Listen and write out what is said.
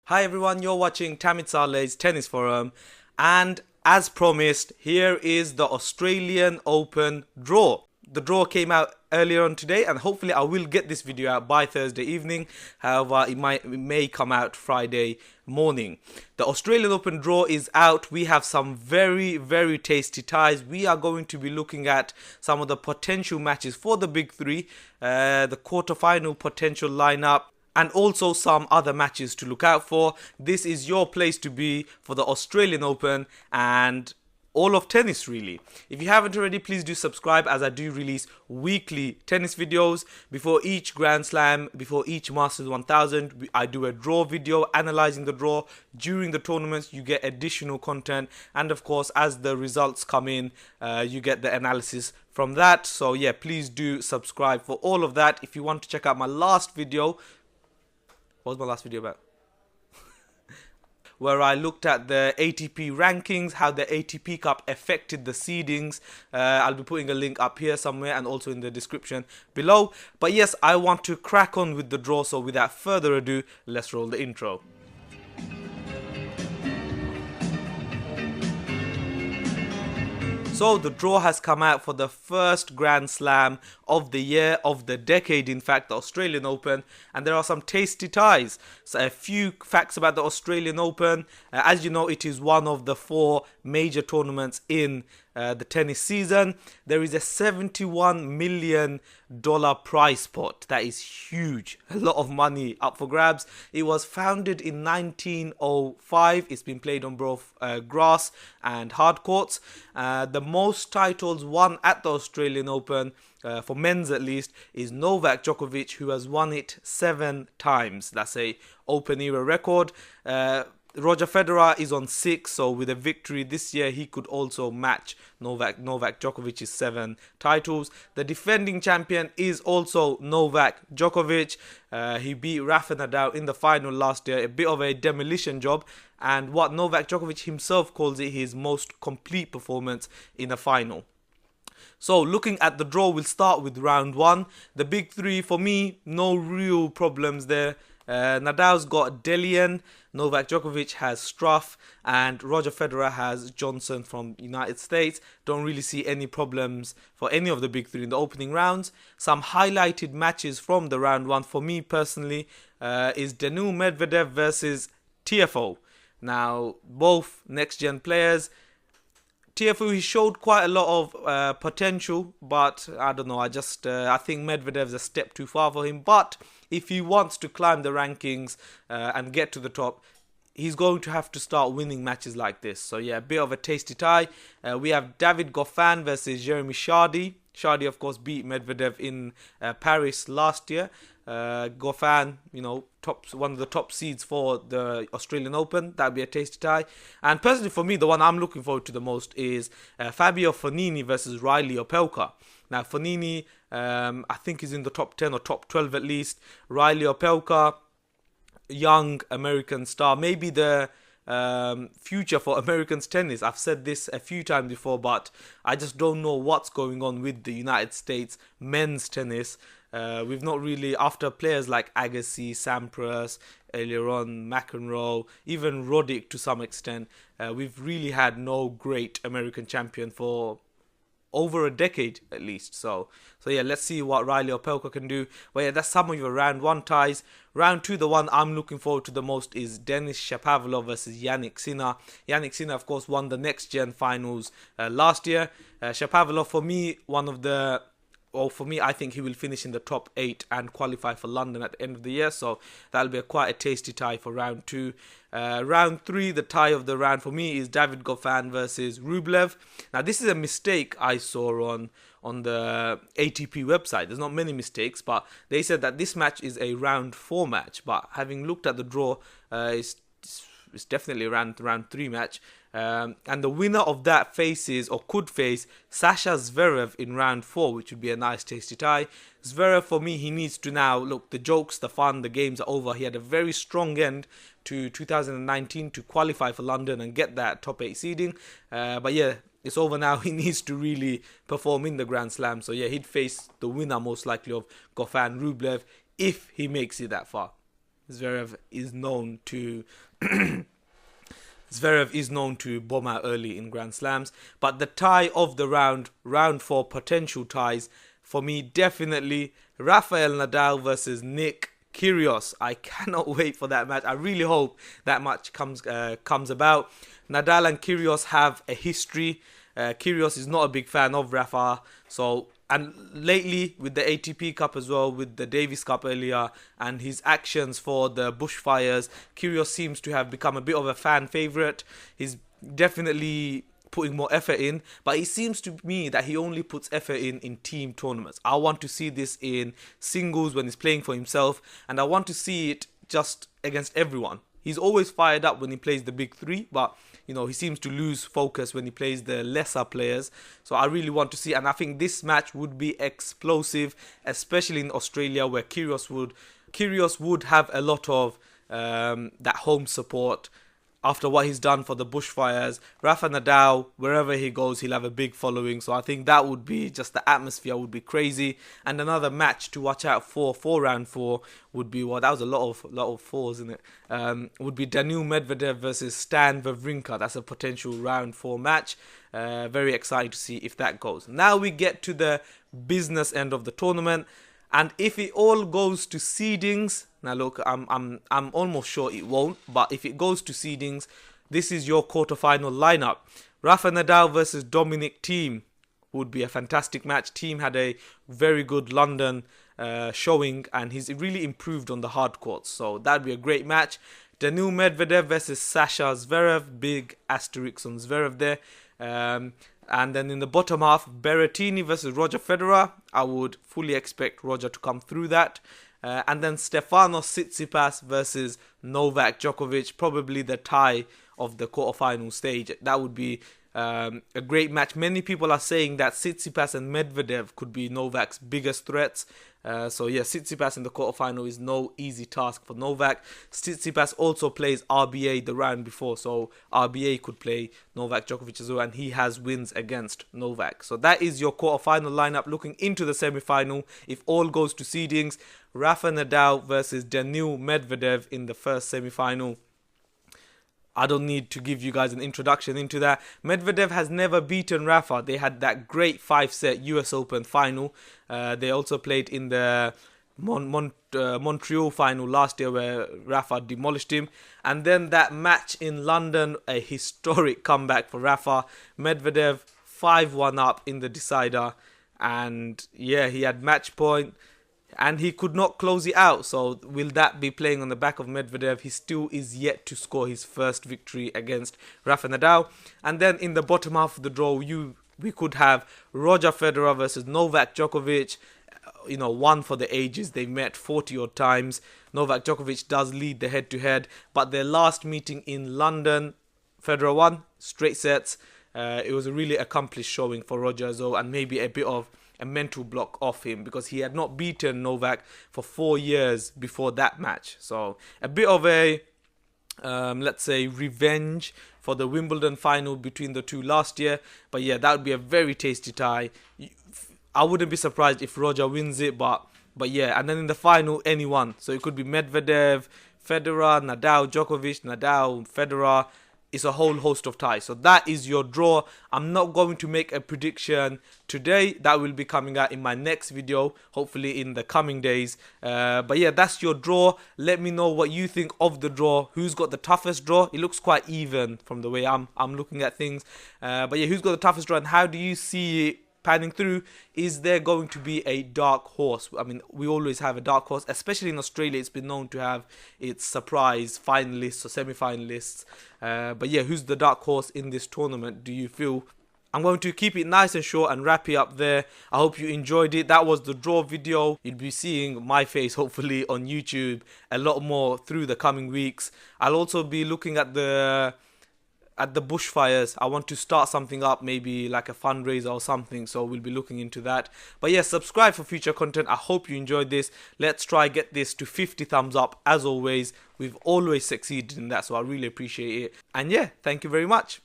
Hi everyone, you're watching Tamit Saleh's Tennis Forum, and as promised, here is the Australian Open draw. The draw came out earlier on today, and hopefully I will get this video out by Thursday evening. However, it may come out Friday morning. The Australian Open draw is out. We have some very tasty ties. We are going to be looking at some of the potential matches for the big three, the quarterfinal potential lineup, and also some other matches to look out for. This is your place to be for the Australian Open and all of tennis really. If you haven't already, please do subscribe, as I do release weekly tennis videos. Before each Grand Slam, before each Masters 1000, I do a draw video analysing the draw. During the tournaments you get additional content, and of course as the results come in, you get the analysis from that. So yeah, please do subscribe for all of that. If you want to check out my last video, what was my last video about? Where I looked at the ATP rankings, how the ATP Cup affected the seedings. I'll be putting a link up here somewhere and also in the description below. But yes, I want to crack on with the draw, so without further ado, let's roll the intro. So the draw has come out for the first Grand Slam of the year, of the decade in fact, the Australian Open, and there are some tasty ties. So a few facts about the Australian Open. As you know, it is one of the 4 major tournaments in the tennis season. There is a $71 million prize pot. That is huge. A lot of money up for grabs. It was founded in 1905. It's been played on both grass and hard courts. The most titles won at the Australian Open, for men's at least, is Novak Djokovic, who has won it 7 times. That's a Open era record. Roger Federer is on 6, so with a victory this year, he could also match Novak Djokovic's 7 titles. The defending champion is also Novak Djokovic. He beat Rafa Nadal in the final last year, a bit of a demolition job, and what Novak Djokovic himself calls it his most complete performance in a final. So looking at the draw, we'll start with round 1. The big 3 for me, no real problems there. Nadal's got Delian, Novak Djokovic has Struff, and Roger Federer has Johnson from United States. Don't really see any problems for any of the big 3 in the opening rounds. Some highlighted matches from the round 1 for me personally is Daniil Medvedev versus Tiafoe. Now, both next-gen players. Tiafoe, he showed quite a lot of potential, but I don't know, I think Medvedev's a step too far for him. But if he wants to climb the rankings and get to the top, he's going to have to start winning matches like this. So yeah, a bit of a tasty tie. We have David Goffin versus Jeremy Chardy. Chardy, of course, beat Medvedev in Paris last year. Goffin, you know, one of the top seeds for the Australian Open. That'd be a tasty tie. And personally for me, the one I'm looking forward to the most is Fabio Fognini versus Riley Opelka. Now Fognini, I think is in the top 10 or top 12 at least. Riley Opelka, young American star, maybe the future for Americans tennis. I've said this a few times before, but I just don't know what's going on with the United States men's tennis. We've not really, after players like Agassi, Sampras, earlier on McEnroe, even Roddick to some extent, we've really had no great American champion for over a decade at least. So yeah, let's see what Riley Opelka can do. But yeah, that's some of your round 1 ties. Round 2, the one I'm looking forward to the most is Denis Shapovalov versus Jannik Sinner. Jannik Sinner, of course, won the next gen finals last year. Shapovalov, for me, I think he will finish in the top 8 and qualify for London at the end of the year. So that'll be quite a tasty tie for round 2. Round 3, the tie of the round for me is David Goffin versus Rublev. Now this is a mistake I saw on the ATP website. There's not many mistakes, but they said that this match is a round 4 match. But having looked at the draw, it's definitely a round 3 match. And the winner of that could face Sasha Zverev in round 4, which would be a nice tasty tie. Zverev, for me, he needs to now, look, the jokes, the fun, the games are over. He had a very strong end to 2019 to qualify for London and get that top 8 seeding. But yeah, it's over now. He needs to really perform in the Grand Slam. So yeah, he'd face the winner most likely of Goffin Rublev if he makes it that far. Zverev is known to Zverev is known to bomb out early in Grand Slams. But the tie of the round 4 potential ties, for me, definitely Rafael Nadal versus Nick Kyrgios. I cannot wait for that match. I really hope that match comes about. Nadal and Kyrgios have a history. Kyrgios is not a big fan of Rafa, and lately with the ATP Cup as well, with the Davis Cup earlier, and his actions for the bushfires, Kyrgios seems to have become a bit of a fan favourite. He's definitely putting more effort in, but it seems to me that he only puts effort in team tournaments. I want to see this in singles when he's playing for himself, and I want to see it just against everyone. He's always fired up when he plays the big three, but he seems to lose focus when he plays the lesser players. So I really want to see, and I think this match would be explosive, especially in Australia, where Kyrgios would have a lot of that home support. After what he's done for the bushfires, Rafa Nadal, wherever he goes, he'll have a big following. So I think that would be just, the atmosphere would be crazy. And another match to watch out for round 4 would be, that was a lot of fours, isn't it? Would be Daniil Medvedev versus Stan Wawrinka. That's a potential round 4 match. Very exciting to see if that goes. Now we get to the business end of the tournament. And if it all goes to seedings, now look, I'm almost sure it won't, but if it goes to seedings, this is your quarterfinal lineup. Rafa Nadal versus Dominic Thiem would be a fantastic match. Thiem had a very good London showing, and he's really improved on the hard courts, so that'd be a great match. Daniil Medvedev versus Sasha Zverev, big asterisk on Zverev there. And then in the bottom half, Berrettini versus Roger Federer. I would fully expect Roger to come through that. And then Stefanos Tsitsipas versus Novak Djokovic, probably the tie of the quarterfinal stage. That would be a great match. Many people are saying that Tsitsipas and Medvedev could be Novak's biggest threats. So yeah, Tsitsipas in the quarterfinal is no easy task for Novak. Tsitsipas also plays RBA the round before, so RBA could play Novak Djokovic as well, and he has wins against Novak. So that is your quarterfinal lineup. Looking into the semi-final, if all goes to seedings, Rafa Nadal versus Daniil Medvedev in the first semi-final. I don't need to give you guys an introduction into that. Medvedev has never beaten Rafa. They had that great 5-set US Open final. They also played in the Montreal final last year where Rafa demolished him. And then that match in London, a historic comeback for Rafa. Medvedev 5-1 up in the decider. And yeah, he had match point. And he could not close it out. So will that be playing on the back of Medvedev? He still is yet to score his first victory against Rafa Nadal. And then in the bottom half of the draw, we could have Roger Federer versus Novak Djokovic. One for the ages. They met 40 odd times. Novak Djokovic does lead the head-to-head. But their last meeting in London, Federer won straight sets. It was a really accomplished showing for Roger as well. And maybe a bit of a mental block off him, because he had not beaten Novak for 4 years before that match. So a bit of a, let's say, revenge for the Wimbledon final between the two last year. But yeah, that would be a very tasty tie. I wouldn't be surprised if Roger wins it, but yeah. And then in the final, anyone. So it could be Medvedev, Federer, Nadal, Djokovic, Nadal, Federer. It's a whole host of ties. So that is your draw. I'm not going to make a prediction today. That will be coming out in my next video, hopefully in the coming days. But yeah, that's your draw. Let me know what you think of the draw. Who's got the toughest draw? It looks quite even from the way I'm looking at things. But yeah, who's got the toughest draw, and how do you see it panning through? Is there going to be a dark horse? I mean, we always have a dark horse, especially in Australia. It's been known to have its surprise finalists or semi-finalists. But yeah, who's the dark horse in this tournament, do you feel? I'm going to keep it nice and short and wrap it up there. I hope you enjoyed it. That was the draw video. You'll be seeing my face hopefully on YouTube a lot more through the coming weeks. I'll also be looking at the bushfires. I want to start something up, maybe like a fundraiser or something, so we'll be looking into that. But yeah, subscribe for future content. I hope you enjoyed this. Let's try get this to 50 thumbs up. As always, we've always succeeded in that, so I really appreciate it. And yeah, thank you very much.